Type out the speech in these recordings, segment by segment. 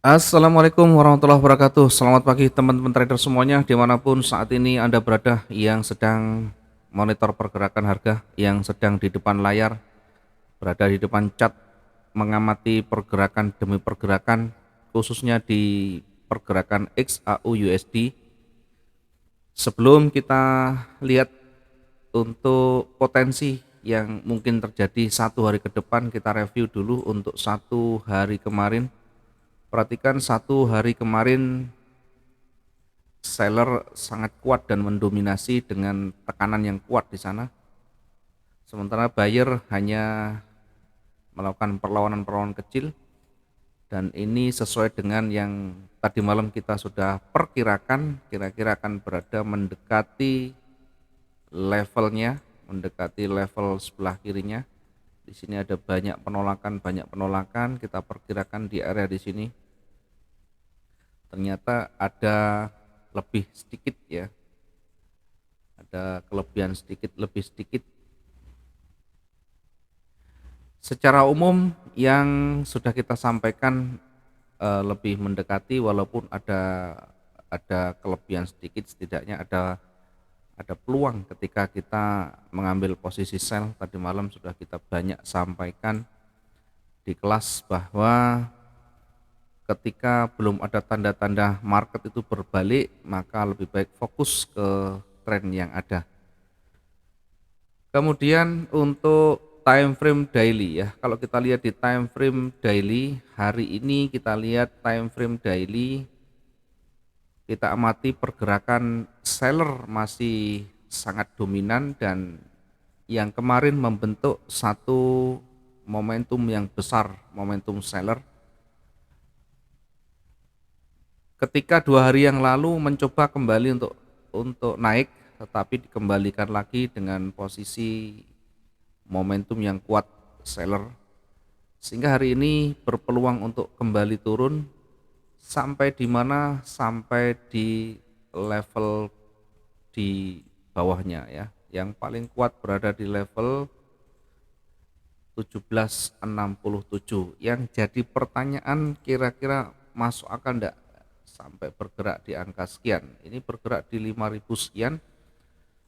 Assalamualaikum warahmatullahi wabarakatuh. Selamat pagi teman-teman trader semuanya dimanapun saat ini Anda berada, yang sedang monitor pergerakan harga, yang sedang di depan layar, berada di depan chart, mengamati pergerakan demi pergerakan, khususnya di pergerakan XAU USD. Sebelum kita lihat untuk potensi yang mungkin terjadi satu hari ke depan, kita review dulu untuk satu hari kemarin. Perhatikan satu hari kemarin seller sangat kuat dan mendominasi dengan tekanan yang kuat di sana. Sementara buyer hanya melakukan perlawanan-perlawanan kecil, dan ini sesuai dengan yang tadi malam kita sudah perkirakan, kira-kira akan berada mendekati levelnya, mendekati level sebelah kirinya. Di sini ada banyak penolakan, kita perkirakan di area di sini. Ternyata ada lebih sedikit ya, ada kelebihan sedikit, lebih sedikit. Secara umum yang sudah kita sampaikan lebih mendekati, walaupun ada kelebihan sedikit, setidaknya ada peluang ketika kita mengambil posisi sell. Tadi malam sudah kita banyak sampaikan di kelas bahwa ketika belum ada tanda-tanda market itu berbalik, maka lebih baik fokus ke tren yang ada. Kemudian untuk time frame daily ya, kalau kita lihat di time frame daily hari ini, kita lihat time frame daily, kita amati pergerakan seller masih sangat dominan, dan yang kemarin membentuk satu momentum yang besar, momentum seller. Ketika 2 hari yang lalu mencoba kembali untuk naik, tetapi dikembalikan lagi dengan posisi momentum yang kuat seller, sehingga hari ini berpeluang untuk kembali turun sampai di mana, sampai di level di bawahnya ya. Yang paling kuat berada di level 1767. Yang jadi pertanyaan, kira-kira masuk akal enggak sampai bergerak di angka sekian? Ini bergerak di 5000 sekian,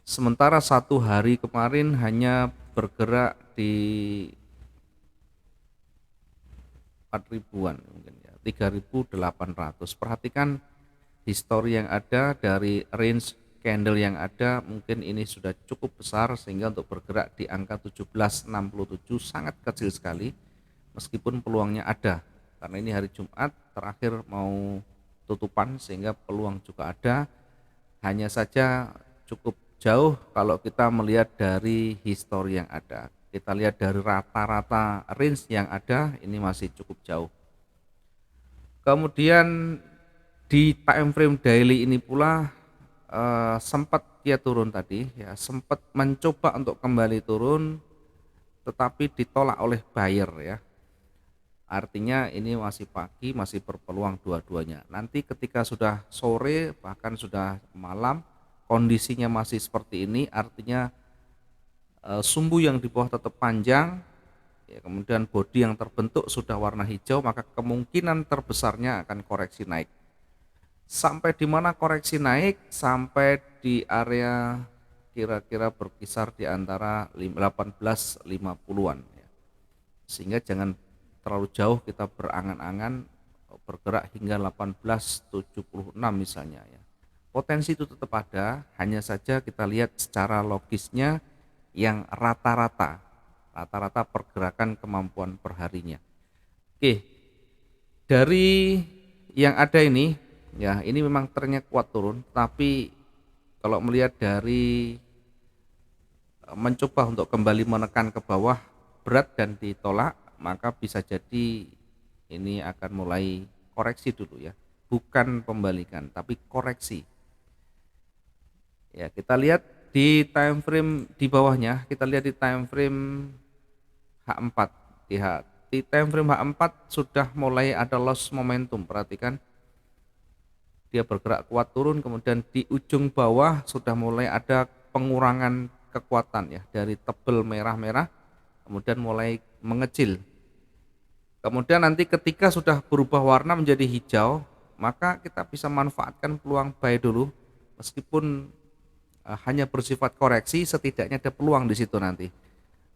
sementara satu hari kemarin hanya bergerak di 4000-an mungkin ya, 3800. Perhatikan histori yang ada dari range candle yang ada, mungkin ini sudah cukup besar sehingga untuk bergerak di angka 1767 sangat kecil sekali, meskipun peluangnya ada karena ini hari Jumat terakhir mau tutupan, sehingga peluang juga ada. Hanya saja cukup jauh kalau kita melihat dari histori yang ada. Kita lihat dari rata-rata range yang ada, ini masih cukup jauh. Kemudian di time frame daily ini pula sempat dia turun tadi ya, sempat mencoba untuk kembali turun, tetapi ditolak oleh buyer ya. Artinya ini masih pagi, masih berpeluang dua-duanya. Nanti ketika sudah sore, bahkan sudah malam, kondisinya masih seperti ini, artinya sumbu yang di bawah tetap panjang ya, kemudian body yang terbentuk sudah warna hijau, maka kemungkinan terbesarnya akan koreksi naik. Sampai di mana koreksi naik? Sampai di area kira-kira berkisar di antara 1850-an ya. Sehingga jangan terlalu jauh kita berangan-angan bergerak hingga 1876 misalnya ya. Potensi itu tetap ada, hanya saja kita lihat secara logisnya yang rata-rata pergerakan kemampuan perharinya. Oke, dari yang ada ini ya, ini memang trennya kuat turun, tapi kalau melihat dari mencoba untuk kembali menekan ke bawah berat dan ditolak, maka bisa jadi ini akan mulai koreksi dulu ya, bukan pembalikan tapi koreksi ya. Kita lihat di time frame di bawahnya, kita lihat di time frame H4. Di time frame H4 sudah mulai ada loss momentum. Perhatikan dia bergerak kuat turun, kemudian di ujung bawah sudah mulai ada pengurangan kekuatan ya, dari tebel merah-merah kemudian mulai mengecil. Kemudian nanti ketika sudah berubah warna menjadi hijau, maka kita bisa manfaatkan peluang buy dulu, meskipun hanya bersifat koreksi, setidaknya ada peluang di situ nanti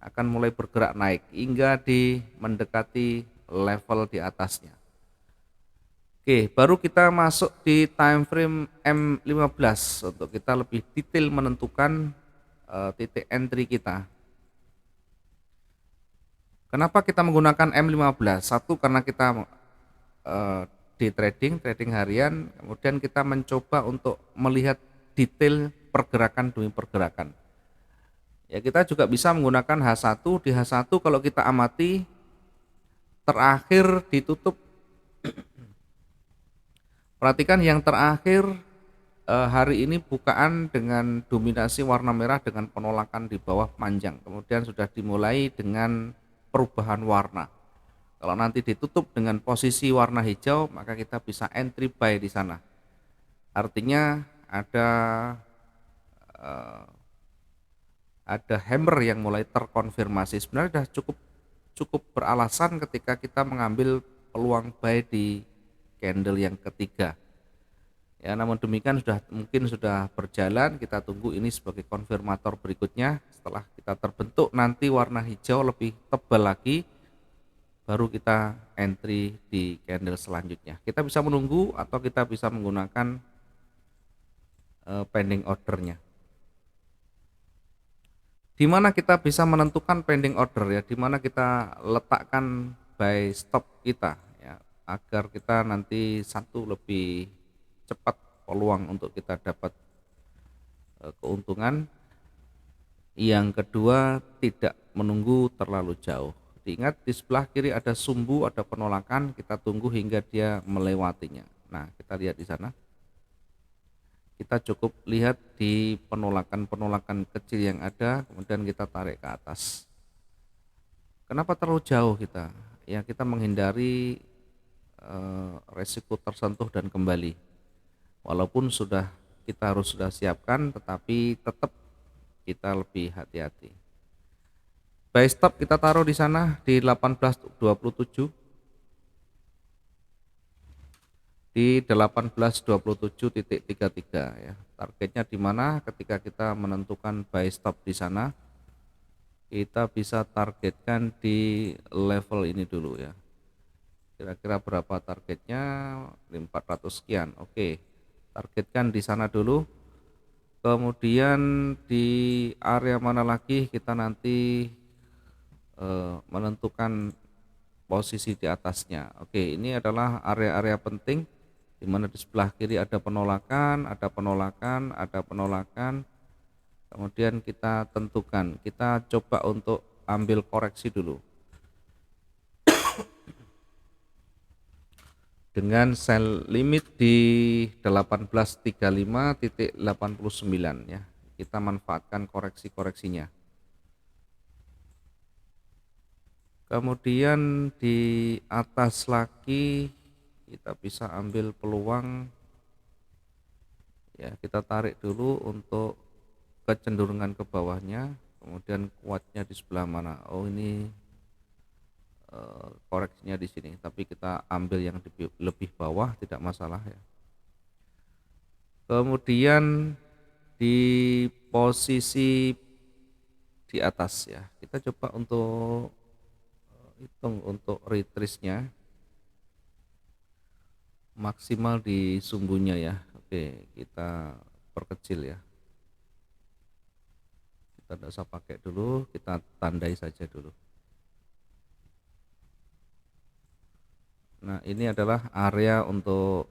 akan mulai bergerak naik hingga mendekati level di atasnya. Oke, baru kita masuk di time frame M15 untuk kita lebih detail menentukan titik entry kita. Kenapa kita menggunakan M15? Satu, karena kita di trading harian, kemudian kita mencoba untuk melihat detail pergerakan demi pergerakan. Ya, kita juga bisa menggunakan H1. Di H1 kalau kita amati terakhir ditutup, perhatikan yang terakhir hari ini bukaan dengan dominasi warna merah dengan penolakan di bawah panjang, kemudian sudah dimulai dengan perubahan warna. Kalau nanti ditutup dengan posisi warna hijau, maka kita bisa entry buy di sana. Artinya ada hammer yang mulai terkonfirmasi. Sebenarnya sudah cukup beralasan ketika kita mengambil peluang buy di candle yang ketiga. Ya, namun demikian mungkin sudah berjalan, kita tunggu ini sebagai konfirmator berikutnya. Setelah kita terbentuk nanti warna hijau lebih tebal lagi, baru kita entry di candle selanjutnya. Kita bisa menunggu atau kita bisa menggunakan pending ordernya. Di mana kita bisa menentukan pending order ya, di mana kita letakkan buy stop kita ya, agar kita nanti satu lebih cepat peluang untuk kita dapat keuntungan. Yang kedua, tidak menunggu terlalu jauh. Diingat di sebelah kiri ada sumbu, ada penolakan, kita tunggu hingga dia melewatinya. Nah, kita lihat di sana. Kita cukup lihat di penolakan-penolakan kecil yang ada, kemudian kita tarik ke atas. Kenapa terlalu jauh kita? Ya, kita menghindari resiko tersentuh dan kembali. Walaupun kita harus sudah siapkan, tetapi tetap kita lebih hati-hati. Buy stop kita taruh di sana di 1827, di 1827.33 ya. Targetnya di mana? Ketika kita menentukan buy stop di sana, kita bisa targetkan di level ini dulu ya. Kira-kira berapa targetnya? 400 sekian. Oke, targetkan di sana dulu. Kemudian di area mana lagi kita nanti menentukan posisi di atasnya. Oke, ini adalah area-area penting di mana di sebelah kiri ada penolakan, kemudian kita tentukan, kita coba untuk ambil koreksi dulu dengan sell limit di 1835.89 ya. Kita manfaatkan koreksinya. Kemudian di atas lagi kita bisa ambil peluang ya, kita tarik dulu untuk kecenderungan ke bawahnya, kemudian kuatnya di sebelah mana. Oh, ini koreksinya di sini, tapi kita ambil yang lebih bawah, tidak masalah ya. Kemudian di posisi di atas ya, kita coba untuk hitung untuk retrace-nya maksimal di sumbunya ya. Oke, kita perkecil ya, kita tidak usah pakai dulu, kita tandai saja dulu. Nah, ini adalah area untuk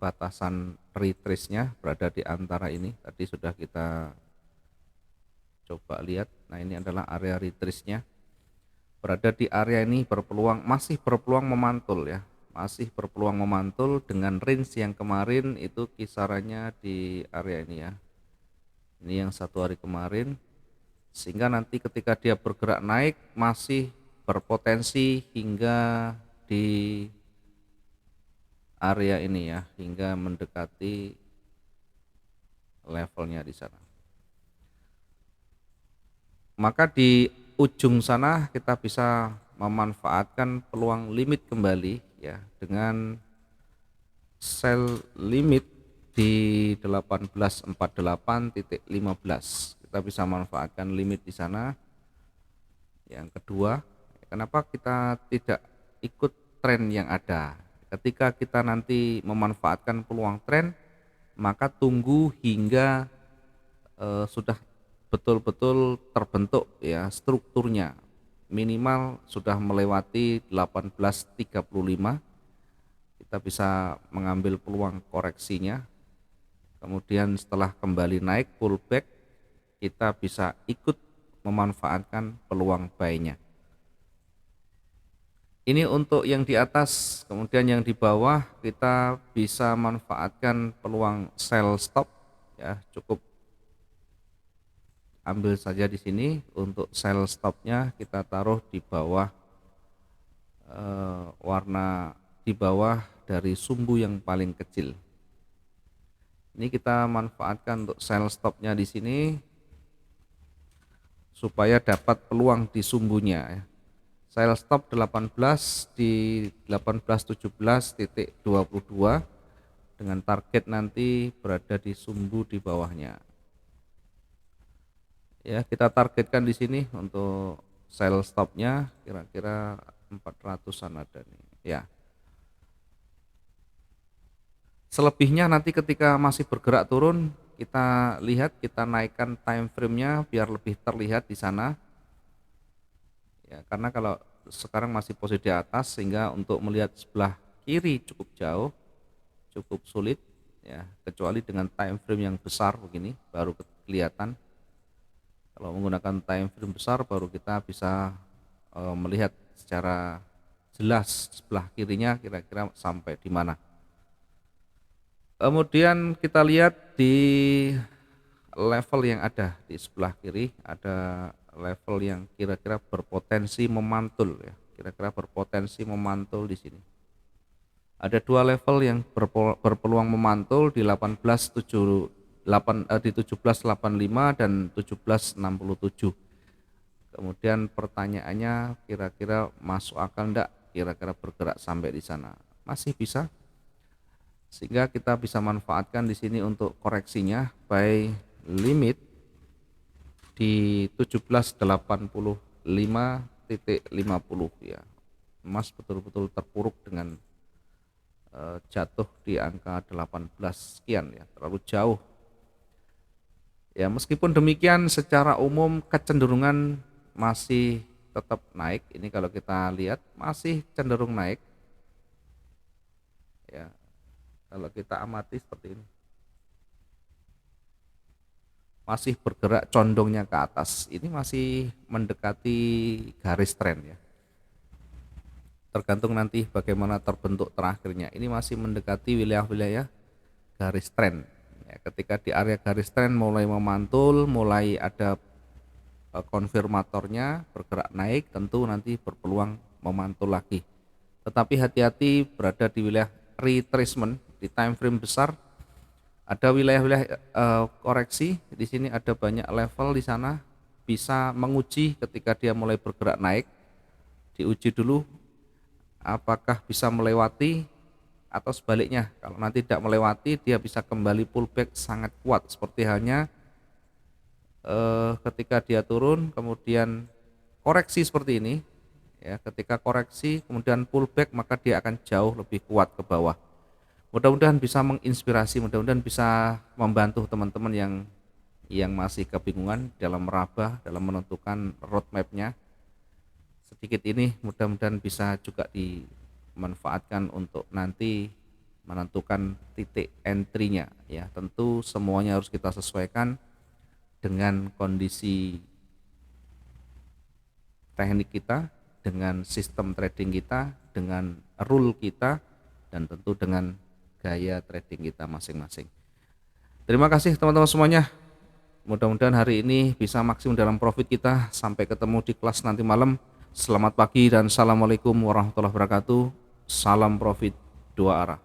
batasan retrace-nya berada di antara ini. Tadi sudah kita coba lihat. Nah, ini adalah area retrace-nya. Berada di area ini masih berpeluang memantul ya. Masih berpeluang memantul dengan range yang kemarin itu kisarannya di area ini ya. Ini yang 1 hari kemarin. Sehingga nanti ketika dia bergerak naik masih berpotensi hingga di area ini ya, hingga mendekati levelnya di sana. Maka di ujung sana kita bisa memanfaatkan peluang limit kembali ya dengan sell limit di 1848.15. Kita bisa manfaatkan limit di sana. Yang kedua, kenapa kita tidak ikut tren yang ada? Ketika kita nanti memanfaatkan peluang tren, maka tunggu hingga sudah betul-betul terbentuk ya strukturnya, minimal sudah melewati 1835, kita bisa mengambil peluang koreksinya. Kemudian setelah kembali naik pullback, kita bisa ikut memanfaatkan peluang buy-nya. Ini untuk yang di atas, kemudian yang di bawah kita bisa manfaatkan peluang sell stop ya, cukup ambil saja di sini. Untuk sell stopnya kita taruh di bawah warna di bawah dari sumbu yang paling kecil. Ini kita manfaatkan untuk sell stopnya di sini supaya dapat peluang di sumbunya ya. Sell stop 18 di 1817.22 dengan target nanti berada di sumbu di bawahnya. Ya, kita targetkan di sini untuk sell stopnya kira-kira 400-an ada nih ya. Selebihnya nanti ketika masih bergerak turun, kita lihat, kita naikkan time frame-nya biar lebih terlihat di sana. Ya, karena kalau sekarang masih posisi di atas sehingga untuk melihat sebelah kiri cukup jauh, cukup sulit ya, kecuali dengan time frame yang besar begini baru kelihatan. Kalau menggunakan time frame besar baru kita bisa melihat secara jelas sebelah kirinya kira-kira sampai di mana. Kemudian kita lihat di level yang ada di sebelah kiri, ada level yang kira-kira berpotensi memantul ya, kira-kira berpotensi memantul di sini. Ada dua level yang berpeluang memantul di 1785 dan 1767. Kemudian pertanyaannya kira-kira masuk akal enggak kira-kira bergerak sampai di sana? Masih bisa. Sehingga kita bisa manfaatkan di sini untuk koreksinya by limit di 1785.50 ya. Emas betul-betul terpuruk dengan jatuh di angka 18 sekian ya, terlalu jauh. Ya, meskipun demikian secara umum kecenderungan masih tetap naik. Ini kalau kita lihat masih cenderung naik. Ya, kalau kita amati seperti ini. Masih bergerak condongnya ke atas. Ini masih mendekati garis tren ya. Tergantung nanti bagaimana terbentuk terakhirnya. Ini masih mendekati wilayah-wilayah garis tren. Ya, ketika di area garis tren mulai memantul, mulai ada konfirmatornya bergerak naik, tentu nanti berpeluang memantul lagi. Tetapi hati-hati berada di wilayah retracement di time frame besar. Ada wilayah-wilayah koreksi di sini, ada banyak level di sana, bisa menguji ketika dia mulai bergerak naik, diuji dulu apakah bisa melewati atau sebaliknya. Kalau nanti tidak melewati, dia bisa kembali pullback sangat kuat seperti halnya ketika dia turun kemudian koreksi seperti ini ya. Ketika koreksi kemudian pullback, maka dia akan jauh lebih kuat ke bawah. Mudah-mudahan bisa menginspirasi, mudah-mudahan bisa membantu teman-teman yang masih kebingungan dalam meraba, dalam menentukan roadmap-nya. Sedikit ini mudah-mudahan bisa juga dimanfaatkan untuk nanti menentukan titik entry-nya ya. Tentu semuanya harus kita sesuaikan dengan kondisi teknik kita, dengan sistem trading kita, dengan rule kita, dan tentu dengan gaya trading kita masing-masing. Terima kasih teman-teman semuanya. Mudah-mudahan hari ini bisa maksimum dalam profit kita. Sampai ketemu di kelas nanti malam. Selamat pagi dan assalamualaikum warahmatullahi wabarakatuh. Salam profit dua arah.